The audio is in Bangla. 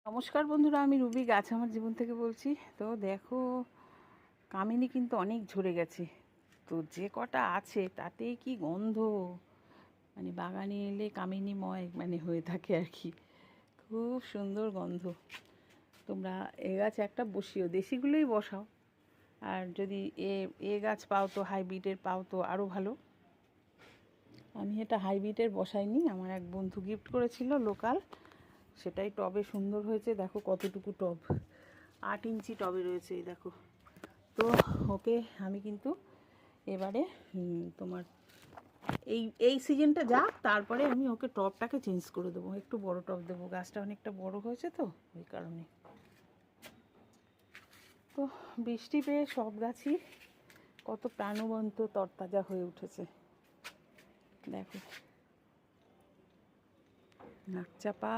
নমস্কার বন্ধুরা, আমি রুবি গাছ আমার জীবন থেকে বলছি। তো দেখো, কামিনী কিন্তু অনেক ঝরে গেছে। তো যে কটা আছে তাতেই কি গন্ধ, মানে বাগানে এলে কামিনীময় হয়ে থাকে আর কি। খুব সুন্দর গন্ধ। তোমরা এ গাছ একটা বসিও, দেশিগুলোই বসাও। আর যদি এ গাছ পাও তো হাইব্রিডের পাও তো আরও ভালো। আমি এটা হাইব্রিডের বসাইনি, আমার এক বন্ধু গিফট করেছিল লোকাল, সেটাই টবে সুন্দর হয়েছে। দেখো কতটুকু টব, 8 ইঞ্চি টবে রয়েছে এই দেখো। তো ওকে আমি কিন্তু এবারে তোমার এই সিজনটা যাক, তারপরে আমি ওকে টবটাকে চেঞ্জ করে দেবো, একটু বড় টব দেবো। গাছটা অনেকটা বড় হয়েছে তো ওই কারণে। তো বৃষ্টি পেয়ে সব গাছই কত প্রাণবন্ত তরতাজা হয়ে উঠেছে। দেখো, নাকচাপা,